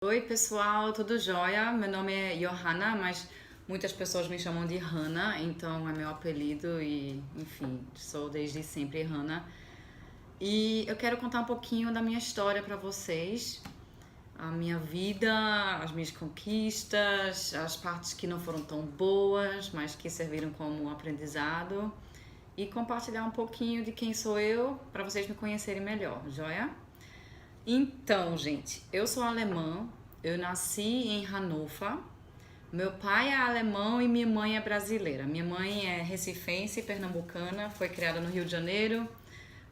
Oi pessoal, tudo jóia? Meu nome é Johanna, mas muitas pessoas me chamam de Hannah, então é meu apelido e, enfim, sou desde sempre Hannah. E eu quero contar um pouquinho da minha história para vocês, a minha vida, as minhas conquistas, as partes que não foram tão boas, mas que serviram como um aprendizado e compartilhar um pouquinho de quem sou eu para vocês me conhecerem melhor, joia? Então, gente, eu sou alemã, eu nasci em Hannover. Meu pai é alemão e minha mãe é brasileira. Minha mãe é recifense, pernambucana, foi criada no Rio de Janeiro.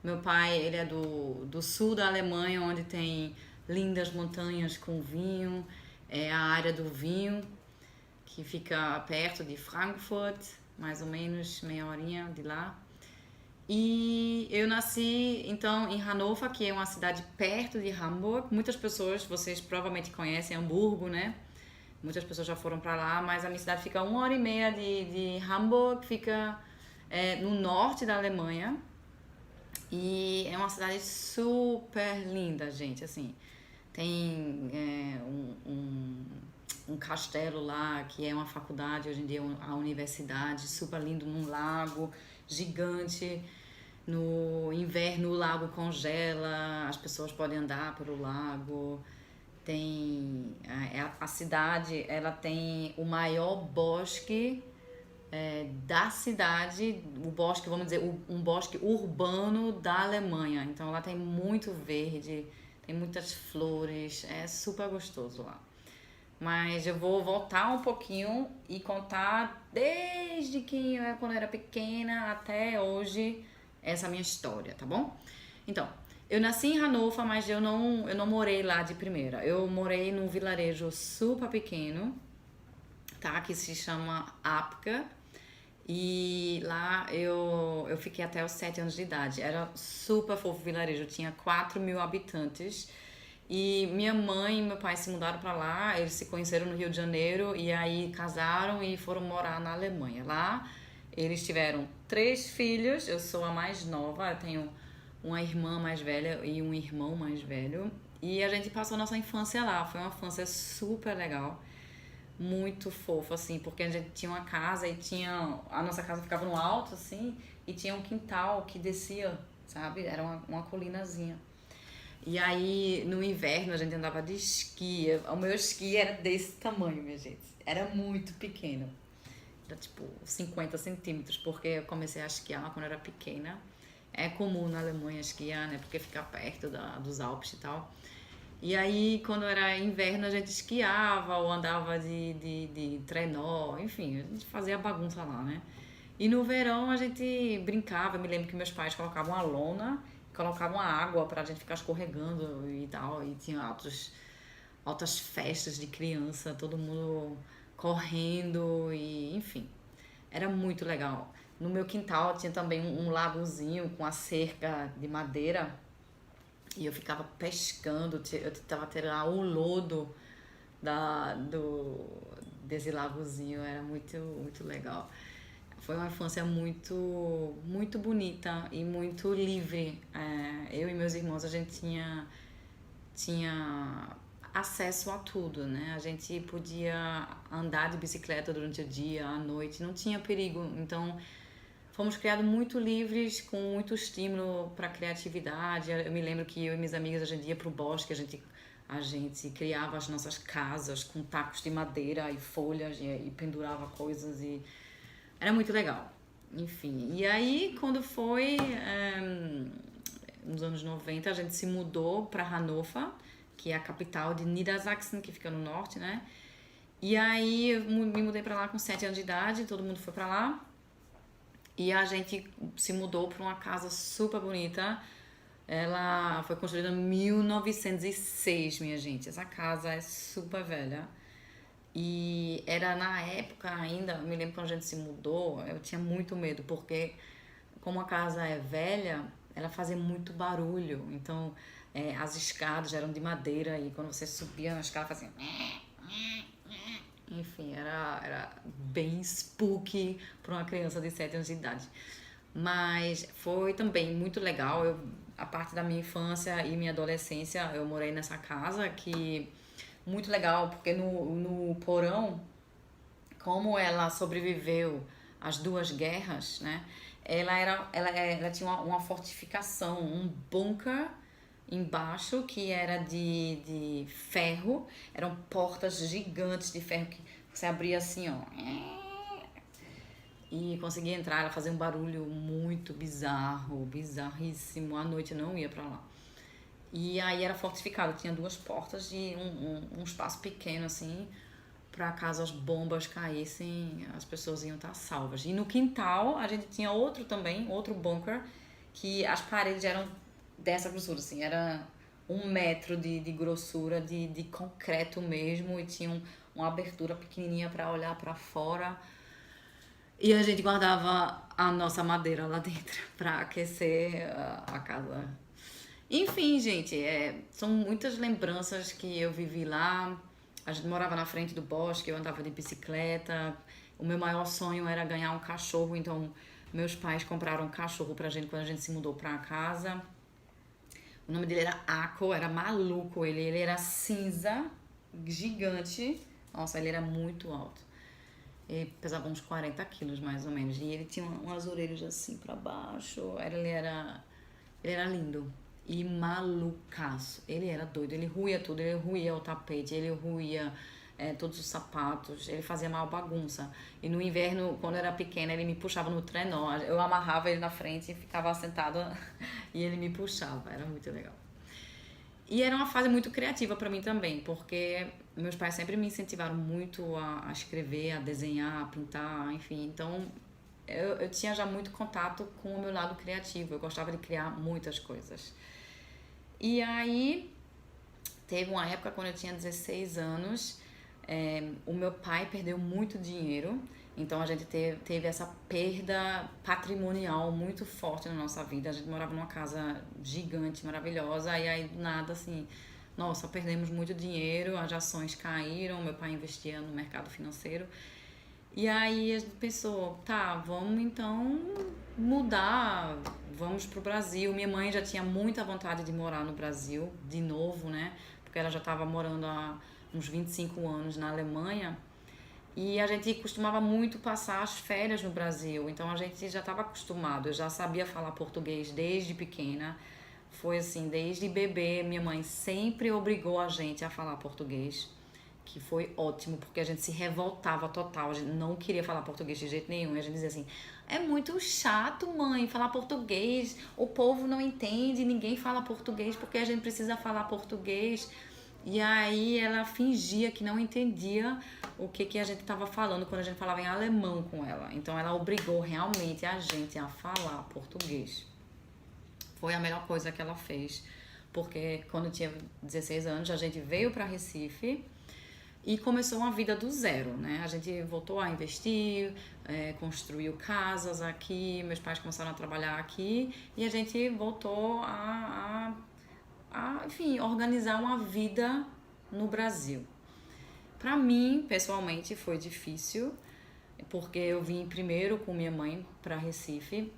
Meu pai, ele é do sul da Alemanha, onde tem lindas montanhas com vinho, é a área do vinho, que fica perto de Frankfurt, mais ou menos meia horinha de lá. E eu nasci então em Hannover, que é uma cidade perto de Hamburg. Muitas pessoas, vocês provavelmente conhecem Hamburgo, né? Muitas pessoas já foram para lá, mas a minha cidade fica 1 hora e meia de Hamburg, fica no norte da Alemanha. E é uma cidade super linda, gente. Assim, tem um castelo lá que é uma faculdade, hoje em dia é a universidade, super lindo, num lago gigante. No inverno o lago congela, as pessoas podem andar pelo lago. Tem a cidade, ela tem o maior bosque da cidade, o bosque, vamos dizer, um bosque urbano da Alemanha. Então lá tem muito verde, tem muitas flores, é super gostoso lá. Mas eu vou voltar um pouquinho e contar desde que quando eu era pequena até hoje essa minha história, tá bom? Então, eu nasci em Hannover, mas eu não morei lá de primeira. Eu morei num vilarejo super pequeno, tá? Que se chama Apka. E lá eu fiquei até os 7 anos de idade. Era super fofo o vilarejo, tinha 4.000 habitantes. E minha mãe e meu pai se mudaram para lá, eles se conheceram no Rio de Janeiro e aí casaram e foram morar na Alemanha. Lá eles tiveram 3 filhos, eu sou a mais nova, eu tenho uma irmã mais velha e um irmão mais velho. E a gente passou nossa infância lá, foi uma infância super legal, muito fofa, assim, porque a gente tinha uma casa e tinha. A nossa casa ficava no alto, assim, e tinha um quintal que descia, sabe? Era uma colinazinha. E aí, no inverno, a gente andava de esqui. O meu esqui era desse tamanho, minha gente. Era muito pequeno. Era tipo 50 centímetros, porque eu comecei a esquiar quando eu era pequena. É comum na Alemanha esquiar, né? Porque fica perto dos Alpes e tal. E aí, quando era inverno, a gente esquiava ou andava de trenó, enfim, a gente fazia bagunça lá, né? E no verão a gente brincava. Eu me lembro que meus pais colocavam uma lona, colocavam água pra gente ficar escorregando e tal. E tinha altas festas de criança, todo mundo correndo e enfim, era muito legal. No meu quintal tinha também um lagozinho com a cerca de madeira e eu ficava pescando, eu tentava tirar o lodo desse lagozinho, era muito legal. Foi uma infância muito bonita e muito livre. Eu e meus irmãos, a gente tinha acesso a tudo, né? A gente podia andar de bicicleta durante o dia, à noite, não tinha perigo. Então, fomos criados muito livres, com muito estímulo para criatividade. Eu me lembro que eu e minhas amigas a gente ia pro bosque, a gente criava as nossas casas com tacos de madeira e folhas e pendurava coisas e era muito legal. Enfim, e aí quando foi nos anos 90 a gente se mudou para Hannover, que é a capital de Niedersachsen, que fica no norte, né? E aí eu me mudei para lá com 7 anos de idade, todo mundo foi para lá. E a gente se mudou para uma casa super bonita. Ela foi construída em 1906, minha gente. Essa casa é super velha. E era na época ainda, eu me lembro quando a gente se mudou, eu tinha muito medo, porque como a casa é velha, ela fazia muito barulho. Então, as escadas eram de madeira e quando você subia na escada fazia. Enfim, era bem spooky para uma criança de 7 anos de idade. Mas foi também muito legal. A parte da minha infância e minha adolescência, eu morei nessa casa que muito legal, porque no porão, como ela sobreviveu às duas guerras, né? Ela tinha uma fortificação, um bunker embaixo que era de ferro, eram portas gigantes de ferro que você abria assim, ó, e conseguia entrar. Ela fazia um barulho muito bizarro, bizarríssimo. À noite eu não ia pra lá. E aí era fortificado, tinha duas portas e um espaço pequeno assim, para caso as bombas caíssem, as pessoas iam estar salvas. E no quintal a gente tinha outro também, outro bunker, que as paredes eram dessa grossura, assim, era 1 metro de grossura, de concreto mesmo, e tinha uma abertura pequenininha para olhar para fora. E a gente guardava a nossa madeira lá dentro para aquecer a casa. Enfim, gente, são muitas lembranças que eu vivi lá. A gente morava na frente do bosque, eu andava de bicicleta. O meu maior sonho era ganhar um cachorro, então meus pais compraram um cachorro pra gente quando a gente se mudou pra casa. O nome dele era Ako, era maluco ele era cinza, gigante. Nossa, ele era muito alto. Ele pesava uns 40 quilos mais ou menos. E ele tinha umas orelhas assim pra baixo. Ele era lindo e malucaço. Ele era doido, ele ruía tudo, ele ruía o tapete, ele ruía todos os sapatos, ele fazia mal bagunça. E no inverno, quando eu era pequena, ele me puxava no trenó. Eu amarrava ele na frente e ficava sentada e ele me puxava. Era muito legal. E era uma fase muito criativa para mim também, porque meus pais sempre me incentivaram muito a escrever, a desenhar, a pintar, enfim. Então eu tinha já muito contato com o meu lado criativo, eu gostava de criar muitas coisas. E aí teve uma época quando eu tinha 16 anos, o meu pai perdeu muito dinheiro, então a gente teve essa perda patrimonial muito forte na nossa vida. A gente morava numa casa gigante, maravilhosa, e aí do nada assim, nossa, perdemos muito dinheiro, as ações caíram, meu pai investia no mercado financeiro. E aí a gente pensou, tá, vamos então mudar, vamos pro Brasil. Minha mãe já tinha muita vontade de morar no Brasil, de novo, né? Porque ela já estava morando há uns 25 anos na Alemanha. E a gente costumava muito passar as férias no Brasil, então a gente já estava acostumado, eu já sabia falar português desde pequena. Foi assim, desde bebê, minha mãe sempre obrigou a gente a falar português, que foi ótimo, porque a gente se revoltava total, a gente não queria falar português de jeito nenhum, e a gente dizia assim, é muito chato, mãe, falar português, o povo não entende, ninguém fala português, porque a gente precisa falar português. E aí ela fingia que não entendia o que a gente estava falando quando a gente falava em alemão com ela. Então ela obrigou realmente a gente a falar português. Foi a melhor coisa que ela fez, porque quando eu tinha 16 anos a gente veio para Recife e começou uma vida do zero, né? A gente voltou a investir, construiu casas aqui, meus pais começaram a trabalhar aqui e a gente voltou enfim, organizar uma vida no Brasil. Para mim, pessoalmente, foi difícil, porque eu vim primeiro com minha mãe para Recife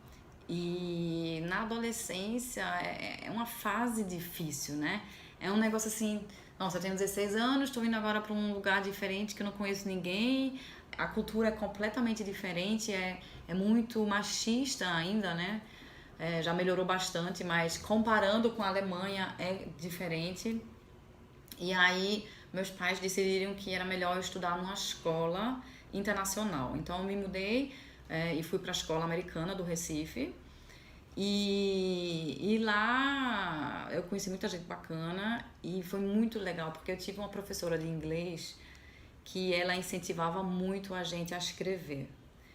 e na adolescência é uma fase difícil, né? É um negócio assim, nossa, eu tenho 16 anos, estou indo agora para um lugar diferente que eu não conheço ninguém, a cultura é completamente diferente, é muito machista ainda, né? Já melhorou bastante, mas comparando com a Alemanha é diferente. E aí meus pais decidiram que era melhor eu estudar numa escola internacional. Então eu me mudei e fui para a escola americana do Recife. E lá eu conheci muita gente bacana e foi muito legal, porque eu tive uma professora de inglês que ela incentivava muito a gente a escrever,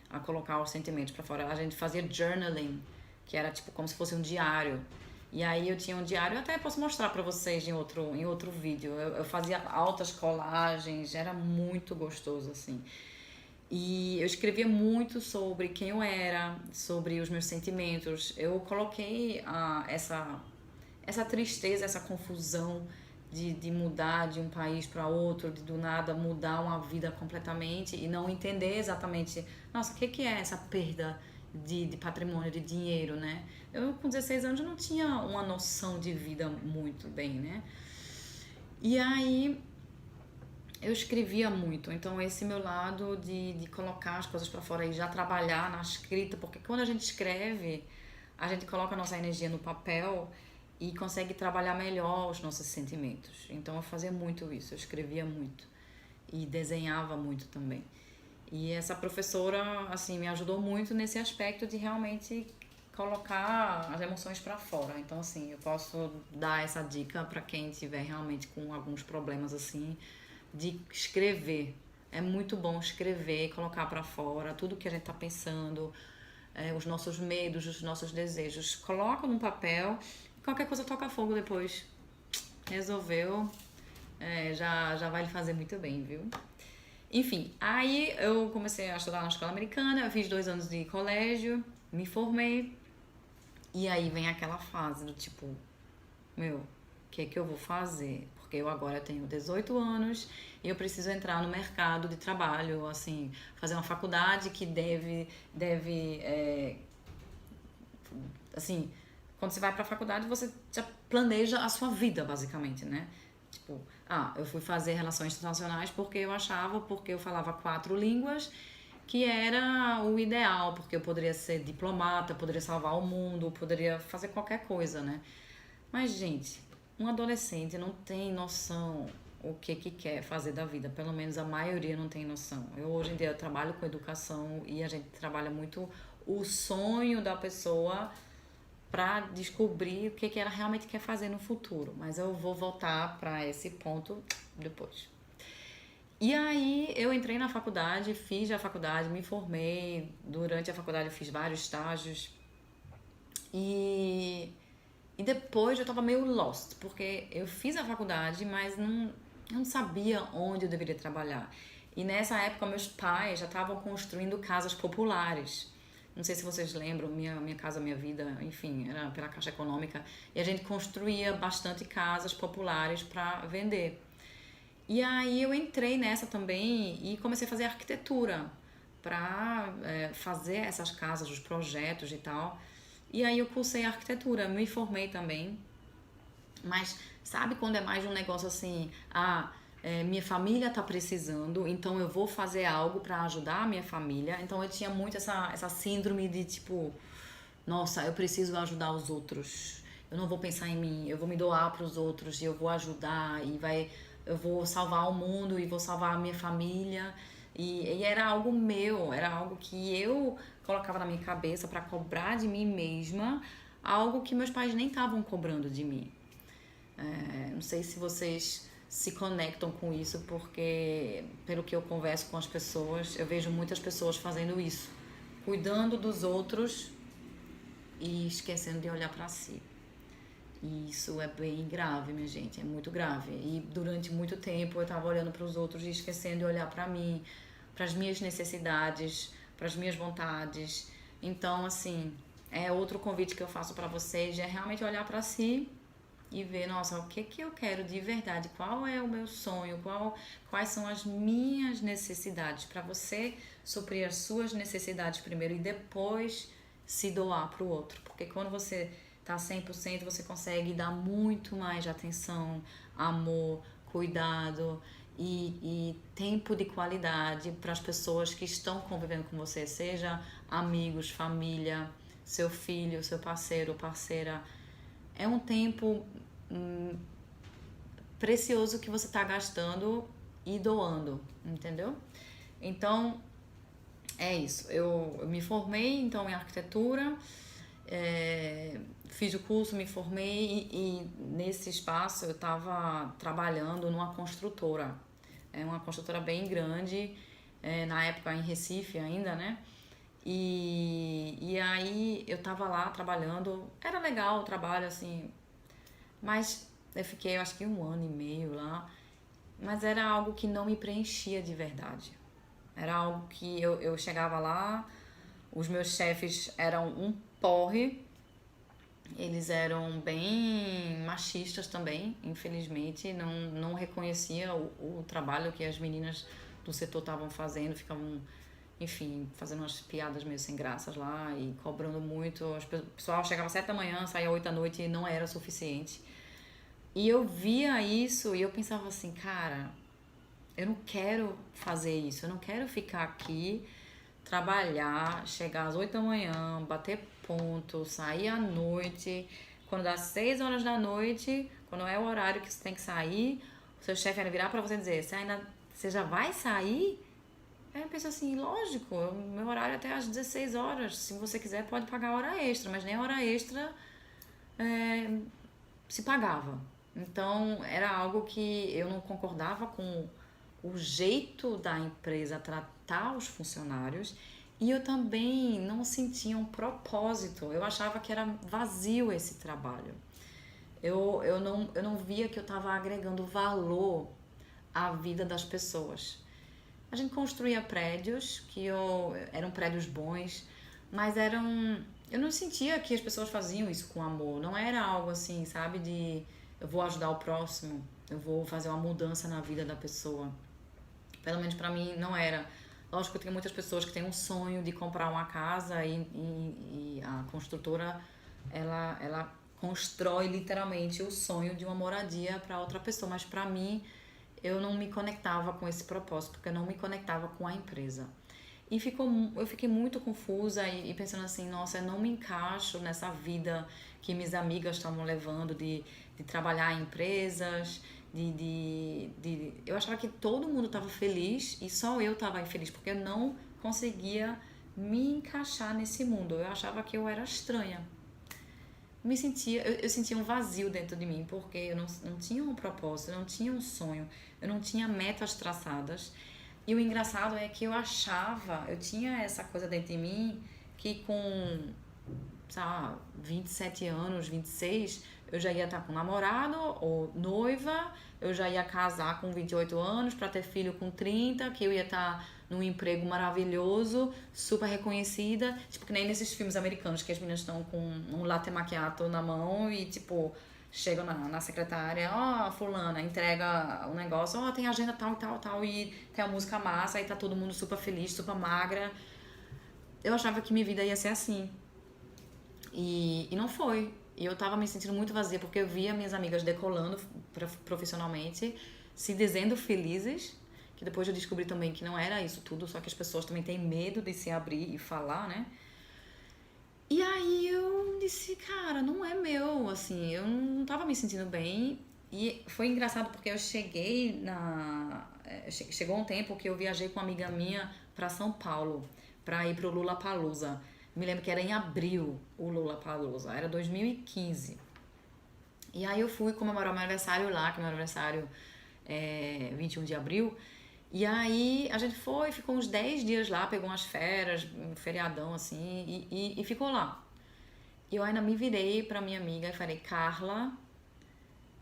a colocar os sentimentos para fora. A gente fazia journaling, que era tipo como se fosse um diário. E aí eu tinha um diário, eu até posso mostrar pra vocês em outro vídeo. Eu fazia altas colagens, era muito gostoso assim. E eu escrevia muito sobre quem eu era, sobre os meus sentimentos. Eu coloquei essa tristeza, essa confusão de mudar de um país para outro, de do nada mudar uma vida completamente e não entender exatamente, nossa, o que é essa perda de patrimônio, de dinheiro, né? Eu com 16 anos não tinha uma noção de vida muito bem, né? E aí eu escrevia muito, então esse meu lado de colocar as coisas para fora e já trabalhar na escrita, porque quando a gente escreve, a gente coloca a nossa energia no papel e consegue trabalhar melhor os nossos sentimentos. Então eu fazia muito isso, eu escrevia muito e desenhava muito também. E essa professora, assim, me ajudou muito nesse aspecto de realmente colocar as emoções para fora. Então, assim, eu posso dar essa dica para quem tiver realmente com alguns problemas assim, de escrever. É muito bom escrever, colocar para fora tudo que a gente tá pensando, os nossos medos, os nossos desejos. Coloca num papel, qualquer coisa toca fogo depois. Resolveu, já vai lhe fazer muito bem, viu? Enfim, aí eu comecei a estudar na escola americana, eu fiz 2 anos de colégio, me formei, e aí vem aquela fase do tipo, meu, o que é que eu vou fazer? Porque eu agora tenho 18 anos e eu preciso entrar no mercado de trabalho, assim, fazer uma faculdade que assim, quando você vai pra faculdade, você já planeja a sua vida, basicamente, né? Tipo, eu fui fazer relações internacionais porque eu falava 4 línguas, que era o ideal, porque eu poderia ser diplomata, poderia salvar o mundo, poderia fazer qualquer coisa, né? Mas, gente, um adolescente não tem noção o que quer fazer da vida, pelo menos a maioria não tem noção. Eu hoje em dia eu trabalho com educação e a gente trabalha muito o sonho da pessoa para descobrir o que ela realmente quer fazer no futuro. Mas eu vou voltar para esse ponto depois. E aí eu entrei na faculdade, fiz a faculdade, me formei. Durante a faculdade eu fiz vários estágios. E, e depois eu tava meio lost, porque eu fiz a faculdade, mas eu não sabia onde eu deveria trabalhar. E nessa época meus pais já estavam construindo casas populares. Não sei se vocês lembram, minha Casa Minha Vida, enfim, era pela Caixa Econômica. E a gente construía bastante casas populares para vender. E aí eu entrei nessa também e comecei a fazer arquitetura para fazer essas casas, os projetos e tal. E aí eu cursei arquitetura, me formei também. Mas sabe quando é mais um negócio assim, minha família tá precisando, então eu vou fazer algo para ajudar a minha família. Então eu tinha muito essa síndrome de tipo, nossa, eu preciso ajudar os outros. Eu não vou pensar em mim, eu vou me doar para os outros e eu vou ajudar eu vou salvar o mundo e vou salvar a minha família. E era algo meu, era algo que eu colocava na minha cabeça para cobrar de mim mesma, algo que meus pais nem estavam cobrando de mim. Não sei se vocês se conectam com isso, porque pelo que eu converso com as pessoas, eu vejo muitas pessoas fazendo isso, cuidando dos outros e esquecendo de olhar para si. E isso é bem grave, minha gente, é muito grave. E durante muito tempo eu estava olhando para os outros e esquecendo de olhar para mim, para as minhas necessidades, para as minhas vontades. Então, assim, é outro convite que eu faço para vocês, é realmente olhar para si e ver, nossa, o que eu quero de verdade, qual é o meu sonho, quais são as minhas necessidades, para você suprir as suas necessidades primeiro e depois se doar para o outro, porque quando você tá 100%, você consegue dar muito mais atenção, amor, cuidado e tempo de qualidade para as pessoas que estão convivendo com você, seja amigos, família, seu filho, seu parceiro, parceira. É um tempo precioso que você está gastando e doando, entendeu? Então, é isso. Eu me formei, então, em arquitetura, fiz o curso, me formei e nesse espaço eu estava trabalhando numa construtora. É uma construtora bem grande, na época em Recife ainda, né? E aí eu tava lá trabalhando, era legal o trabalho, assim, mas eu fiquei, eu acho que 1 ano e meio lá, mas era algo que não me preenchia de verdade. Era algo que eu chegava lá, os meus chefes eram um porre, eles eram bem machistas também, infelizmente, não reconhecia o trabalho que as meninas do setor estavam fazendo, ficavam, enfim, fazendo umas piadas meio sem graças lá e cobrando muito. O pessoal chegava às 7 da manhã, saía às 8 da noite e não era suficiente. E eu via isso e eu pensava assim, cara, eu não quero fazer isso, eu não quero ficar aqui, trabalhar, chegar às 8 da manhã, bater ponto, sair à noite. Quando dá 6 horas da noite, quando é o horário que você tem que sair, o seu chefe vai virar pra você dizer, você já vai sair? Aí eu penso assim, lógico, meu horário é até às 16 horas. Se você quiser, pode pagar hora extra, mas nem hora extra se pagava. Então, era algo que eu não concordava com o jeito da empresa tratar os funcionários e eu também não sentia um propósito. Eu achava que era vazio esse trabalho. Eu não via que eu estava agregando valor à vida das pessoas. A gente construía prédios eram prédios bons, mas eu não sentia que as pessoas faziam isso com amor. Não era algo assim, sabe, de eu vou ajudar o próximo, eu vou fazer uma mudança na vida da pessoa. Pelo menos pra mim não era. Lógico que tem muitas pessoas que têm um sonho de comprar uma casa e a construtora ela constrói literalmente o sonho de uma moradia para outra pessoa, mas pra mim eu não me conectava com esse propósito, porque eu não me conectava com a empresa. Eu fiquei muito confusa e pensando assim, nossa, eu não me encaixo nessa vida que minhas amigas estavam levando de trabalhar em empresas, eu achava que todo mundo estava feliz e só eu estava infeliz, porque eu não conseguia me encaixar nesse mundo. Eu achava que eu era estranha. Eu sentia um vazio dentro de mim, porque eu não tinha um propósito, eu não tinha um sonho, eu não tinha metas traçadas. E o engraçado é que eu tinha essa coisa dentro de mim que com, sei lá, 27 anos, 26, eu já ia estar com namorado ou noiva, eu já ia casar com 28 anos para ter filho com 30, que eu ia estar num emprego maravilhoso, super reconhecida, tipo que nem nesses filmes americanos que as meninas estão com um latte macchiato na mão e tipo chegam na secretária, ó, fulana, entrega o negócio, ó, tem agenda tal e tal, tal, e tem a música massa, aí tá todo mundo super feliz, super magra. Eu achava que minha vida ia ser assim. E não foi. E eu tava me sentindo muito vazia, porque eu via minhas amigas decolando profissionalmente, se dizendo felizes, que depois eu descobri também que não era isso tudo, só que as pessoas também têm medo de se abrir e falar, né? E aí eu disse, cara, não é meu, assim, eu não tava me sentindo bem. E foi engraçado porque eu cheguei chegou um tempo que eu viajei com uma amiga minha pra São Paulo, pra ir pro Lollapalooza. Me lembro que era em abril o Lollapalooza, era 2015. E aí eu fui comemorar meu aniversário lá, que meu aniversário é 21 de abril. E aí a gente ficou uns 10 dias lá, pegou umas férias, um feriadão assim, e ficou lá. E eu ainda me virei pra minha amiga e falei, Carla,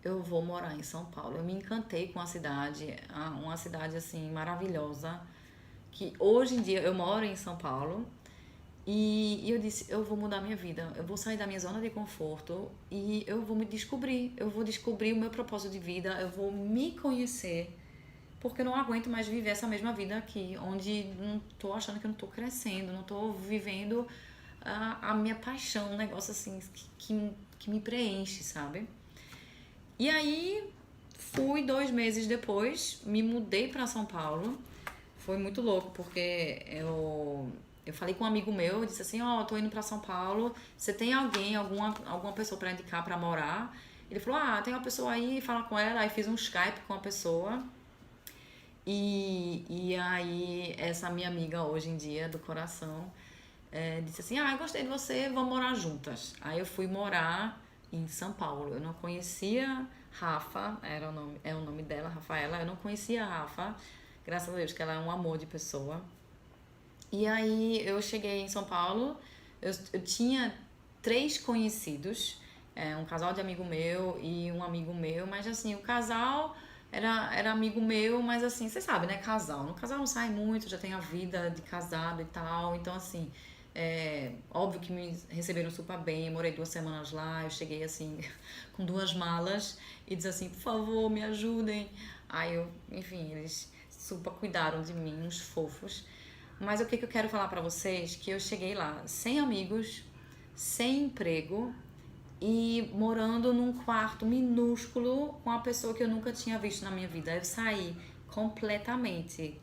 eu vou morar em São Paulo. Eu me encantei com a cidade, uma cidade assim maravilhosa, que hoje em dia eu moro em São Paulo. E eu disse, eu vou mudar minha vida, eu vou sair da minha zona de conforto e eu vou me descobrir, eu vou descobrir o meu propósito de vida, eu vou me conhecer, porque eu não aguento mais viver essa mesma vida aqui, onde não tô achando que eu não tô crescendo, não tô vivendo a minha paixão, um negócio assim que me preenche, sabe? E aí fui 2 meses depois, me mudei para São Paulo. Foi muito louco, porque eu falei com um amigo meu, disse assim, ó, tô indo pra São Paulo, você tem alguma pessoa pra indicar pra morar? Ele falou, tem uma pessoa aí, fala com ela. Aí fiz um Skype com a pessoa. E aí essa minha amiga hoje em dia, do coração, disse assim, eu gostei de você, vamos morar juntas. Aí eu fui morar em São Paulo. Eu não conhecia Rafa, é o nome dela, Rafaela. Eu não conhecia a Rafa, graças a Deus que ela é um amor de pessoa. E aí eu cheguei em São Paulo, eu tinha 3 conhecidos, um casal de amigo meu e um amigo meu, mas assim, o casal era amigo meu, mas assim, você sabe, né, casal. No casal não sai muito, já tem a vida de casado e tal, então assim, óbvio que me receberam super bem, eu morei 2 semanas lá, eu cheguei assim, com 2 malas e disse assim, por favor, me ajudem. Aí enfim, eles super cuidaram de mim, uns fofos. Mas o que eu quero falar pra vocês? Que eu cheguei lá sem amigos, sem emprego e morando num quarto minúsculo com uma pessoa que eu nunca tinha visto na minha vida. Eu saí completamente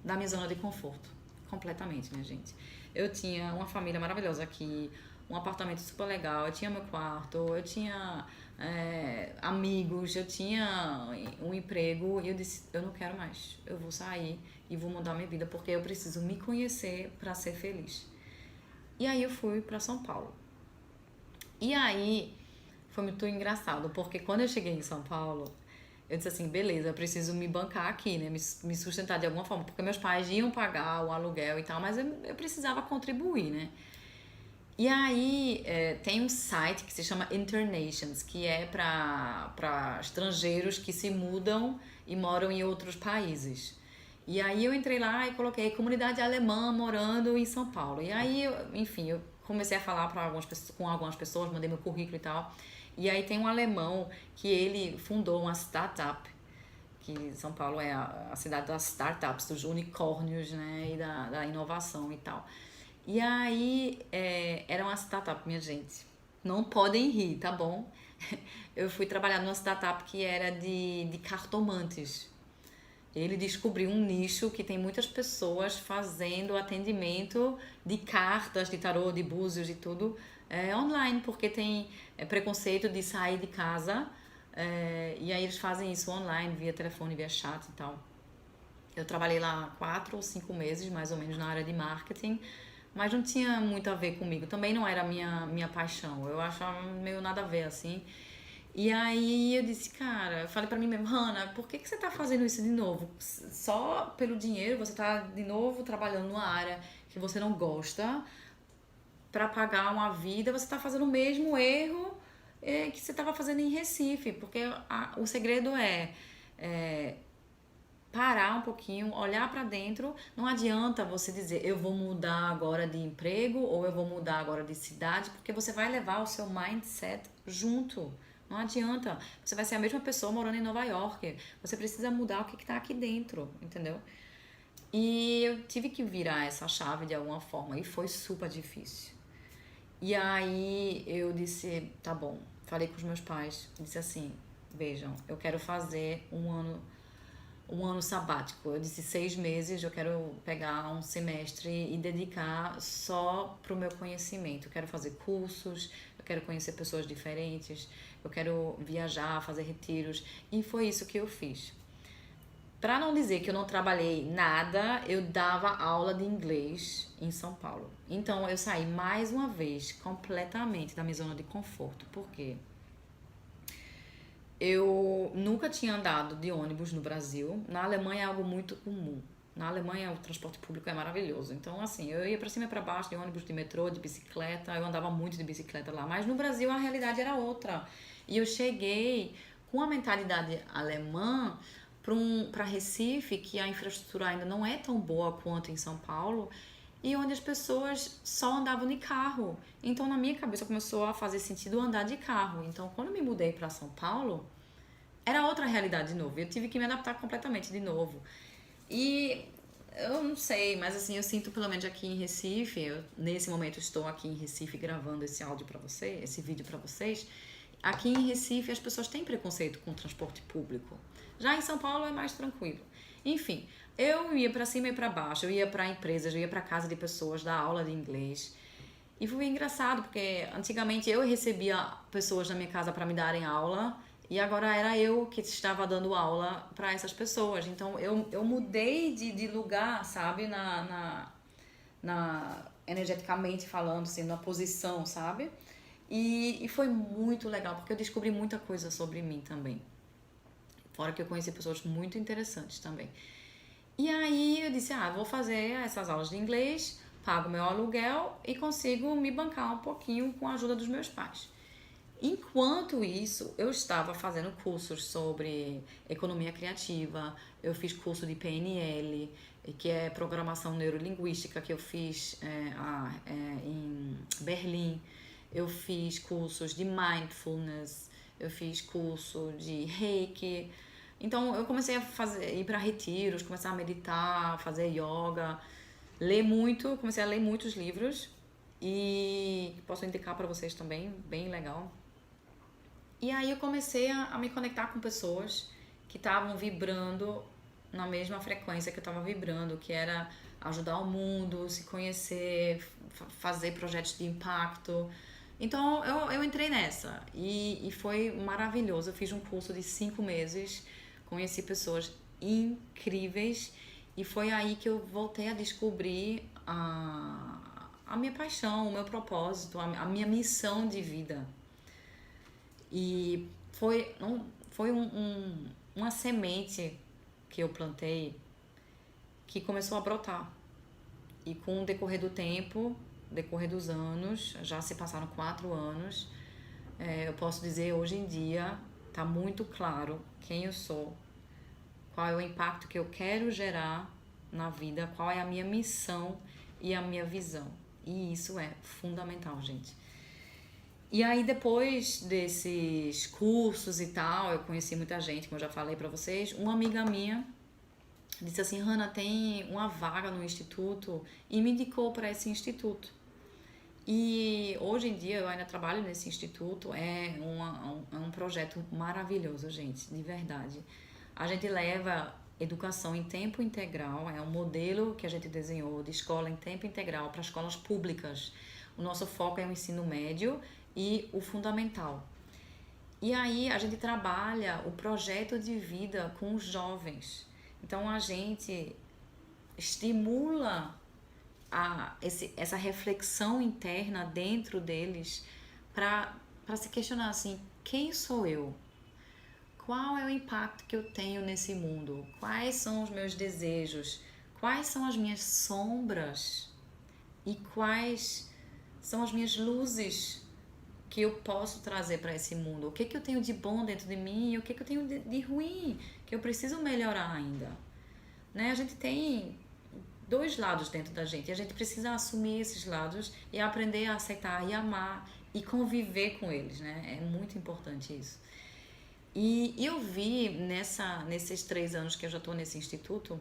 da minha zona de conforto. Completamente, minha gente. Eu tinha uma família maravilhosa aqui, um apartamento super legal, eu tinha meu quarto, eu tinha amigos, eu tinha um emprego e eu disse, eu não quero mais, eu vou sair e vou mudar minha vida porque eu preciso me conhecer para ser feliz. E aí eu fui para São Paulo. E aí foi muito engraçado, porque quando eu cheguei em São Paulo, eu disse assim, beleza, eu preciso me bancar aqui, né? Me sustentar de alguma forma, porque meus pais iam pagar o aluguel e tal, mas eu precisava contribuir, né? E aí tem um site que se chama Internations, que é para estrangeiros que se mudam e moram em outros países. E aí eu entrei lá e coloquei comunidade alemã morando em São Paulo. E aí, enfim, eu comecei a falar com algumas pessoas, mandei meu currículo e tal. E aí tem um alemão que ele fundou uma startup, que São Paulo é a cidade das startups, dos unicórnios, né, e da inovação e tal. E aí era uma startup, minha gente. Não podem rir, tá bom? Eu fui trabalhar numa startup que era de cartomantes. Ele descobriu um nicho que tem muitas pessoas fazendo atendimento de cartas, de tarô, de búzios e tudo online, porque tem preconceito de sair de casa e aí eles fazem isso online, via telefone, via chat e tal. Eu trabalhei lá 4 ou 5 meses, mais ou menos, na área de marketing, mas não tinha muito a ver comigo. Também não era a minha paixão. Eu achava meio nada a ver, assim. E aí eu disse, cara, eu falei pra mim mesmo, Hannah, por que você tá fazendo isso de novo? Só pelo dinheiro, você tá de novo trabalhando numa área que você não gosta pra pagar uma vida, você tá fazendo o mesmo erro que você tava fazendo em Recife, porque o segredo é parar um pouquinho, olhar pra dentro. Não adianta você dizer, eu vou mudar agora de emprego ou eu vou mudar agora de cidade, porque você vai levar o seu mindset junto. Não adianta. Você vai ser a mesma pessoa morando em Nova York. Você precisa mudar o que tá aqui dentro, entendeu? E eu tive que virar essa chave de alguma forma e foi super difícil. E aí eu disse, tá bom. Falei com os meus pais, disse assim, vejam, eu quero fazer um ano sabático. Eu disse 6 meses, eu quero pegar um semestre e dedicar só pro meu conhecimento. Eu quero fazer cursos, eu quero conhecer pessoas diferentes, eu quero viajar, fazer retiros. E foi isso que eu fiz. Para não dizer que eu não trabalhei nada, eu dava aula de inglês em São Paulo. Então eu saí mais uma vez completamente da minha zona de conforto. Por quê? Eu nunca tinha andado de ônibus no Brasil. Na Alemanha é algo muito comum. Na Alemanha o transporte público é maravilhoso. Então, assim, eu ia pra cima e pra baixo de ônibus, de metrô, de bicicleta. Eu andava muito de bicicleta lá. Mas no Brasil a realidade era outra. E eu cheguei com a mentalidade alemã para Recife, que a infraestrutura ainda não é tão boa quanto em São Paulo, e onde as pessoas só andavam de carro. Então, na minha cabeça, começou a fazer sentido andar de carro. Então, quando eu me mudei para São Paulo, era outra realidade de novo. Eu tive que me adaptar completamente de novo. E eu não sei, mas assim, eu sinto pelo menos aqui em Recife, nesse momento estou aqui em Recife gravando esse áudio para você, esse vídeo para vocês. Aqui em Recife as pessoas têm preconceito com o transporte público. Já em São Paulo é mais tranquilo. Enfim, eu ia para cima e para baixo, eu ia para empresas, eu ia para casa de pessoas dar aula de inglês. E foi engraçado, porque antigamente eu recebia pessoas na minha casa para me darem aula, e agora era eu que estava dando aula para essas pessoas. Então eu mudei de lugar, sabe, energeticamente falando, assim, na posição, sabe? E foi muito legal, porque eu descobri muita coisa sobre mim também. Fora que eu conheci pessoas muito interessantes também. E aí eu disse, vou fazer essas aulas de inglês, pago meu aluguel e consigo me bancar um pouquinho com a ajuda dos meus pais. Enquanto isso, eu estava fazendo cursos sobre economia criativa, eu fiz curso de PNL, que é programação neurolinguística, que eu fiz em Berlim. Eu fiz cursos de mindfulness, eu fiz curso de reiki. Então eu comecei a ir para retiros, começar a meditar, fazer yoga, ler muito, comecei a ler muitos livros e posso indicar para vocês também, bem legal. E aí eu comecei a me conectar com pessoas que estavam vibrando na mesma frequência que eu estava vibrando, que era ajudar o mundo, se conhecer, fazer projetos de impacto. Então eu entrei nessa e foi maravilhoso. Eu fiz um curso de 5 meses, conheci pessoas incríveis e foi aí que eu voltei a descobrir a minha paixão, o meu propósito, a minha missão de vida. E foi uma semente que eu plantei que começou a brotar. E com o decorrer do tempo, decorrer dos anos, já se passaram 4 anos, eu posso dizer hoje em dia, está muito claro quem eu sou, qual é o impacto que eu quero gerar na vida, qual é a minha missão e a minha visão. E isso é fundamental, gente. E aí, depois desses cursos e tal, eu conheci muita gente, como eu já falei pra vocês. Uma amiga minha disse assim: Hannah, tem uma vaga no instituto, e me indicou para esse instituto. E hoje em dia eu ainda trabalho nesse instituto. É um projeto maravilhoso, gente, de verdade. A gente leva educação em tempo integral, é um modelo que a gente desenhou de escola em tempo integral para escolas públicas. O nosso foco é o ensino médio e o fundamental. E aí a gente trabalha o projeto de vida com os jovens. Então a gente estimula essa reflexão interna dentro deles para se questionar assim: quem sou eu? Qual é o impacto que eu tenho nesse mundo? Quais são os meus desejos? Quais são as minhas sombras? E quais são as minhas luzes que eu posso trazer para esse mundo? O que eu tenho de bom dentro de mim e o que eu tenho de ruim, que eu preciso melhorar ainda? Né? A gente tem 2 lados dentro da gente e a gente precisa assumir esses lados e aprender a aceitar e amar e conviver com eles, né? É muito importante isso. E eu vi nesses 3 anos que eu já estou nesse instituto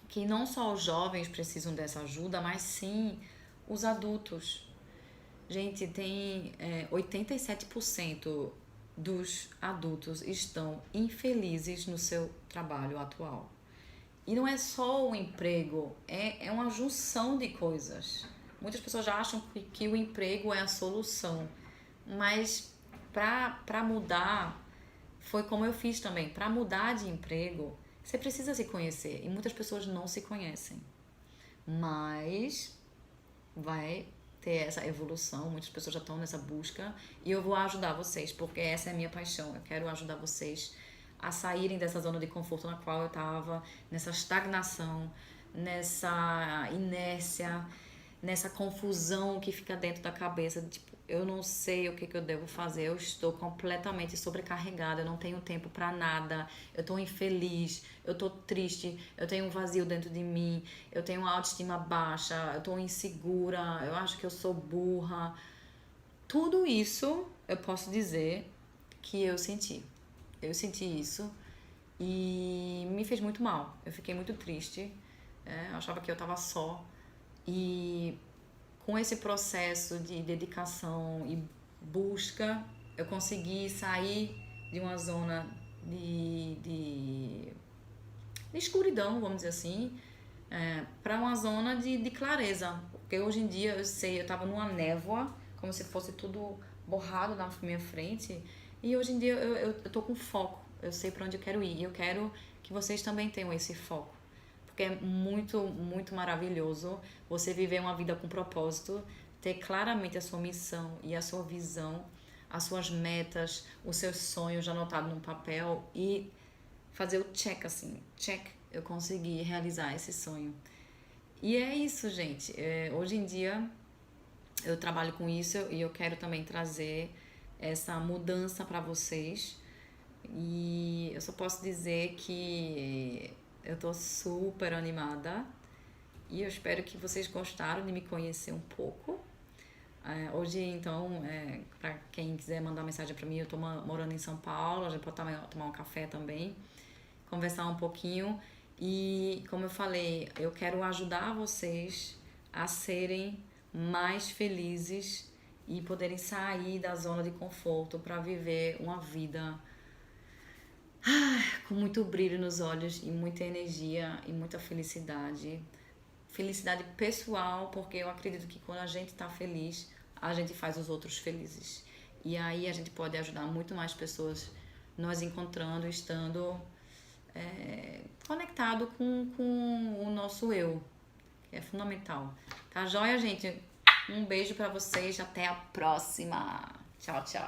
que não só os jovens precisam dessa ajuda, mas sim os adultos. Gente, tem 87% dos adultos estão infelizes no seu trabalho atual. E não é só o emprego, é uma junção de coisas. Muitas pessoas já acham que o emprego é a solução, mas para mudar, foi como eu fiz também. Para mudar de emprego, você precisa se conhecer. E muitas pessoas não se conhecem. Mas vai ter essa evolução. Muitas pessoas já estão nessa busca. E eu vou ajudar vocês, porque essa é a minha paixão. Eu quero ajudar vocês a saírem dessa zona de conforto na qual eu estava, nessa estagnação, nessa inércia, nessa confusão que fica dentro da cabeça, tipo, eu não sei o que eu devo fazer, eu estou completamente sobrecarregada, eu não tenho tempo para nada, eu estou infeliz, eu estou triste, eu tenho um vazio dentro de mim, eu tenho uma autoestima baixa, eu estou insegura, eu acho que eu sou burra. Tudo isso eu posso dizer que eu senti. Eu senti isso e me fez muito mal. Eu fiquei muito triste, eu achava que eu estava só. E com esse processo de dedicação e busca, eu consegui sair de uma zona de escuridão, vamos dizer assim, para uma zona de clareza. Porque hoje em dia eu sei, eu estava numa névoa, como se fosse tudo borrado na minha frente. E hoje em dia eu tô com foco, eu sei para onde eu quero ir. E eu quero que vocês também tenham esse foco. Porque é muito, muito maravilhoso você viver uma vida com propósito, ter claramente a sua missão e a sua visão, as suas metas, os seus sonhos anotados num papel e fazer o check assim, check, eu consegui realizar esse sonho. E é isso, gente. Hoje em dia eu trabalho com isso e eu quero também trazer essa mudança para vocês. E eu só posso dizer que eu tô super animada e eu espero que vocês gostaram de me conhecer um pouco. Hoje, então, para quem quiser mandar mensagem para mim, eu tô morando em São Paulo, a gente pode tomar um café também, conversar um pouquinho. E, como eu falei, eu quero ajudar vocês a serem mais felizes e poderem sair da zona de conforto para viver uma vida com muito brilho nos olhos e muita energia e muita felicidade. Felicidade pessoal, porque eu acredito que quando a gente tá feliz, a gente faz os outros felizes. E aí a gente pode ajudar muito mais pessoas nós encontrando, estando conectado com o nosso eu, que é fundamental. Tá joia, gente? Um beijo pra vocês, até a próxima. Tchau, tchau.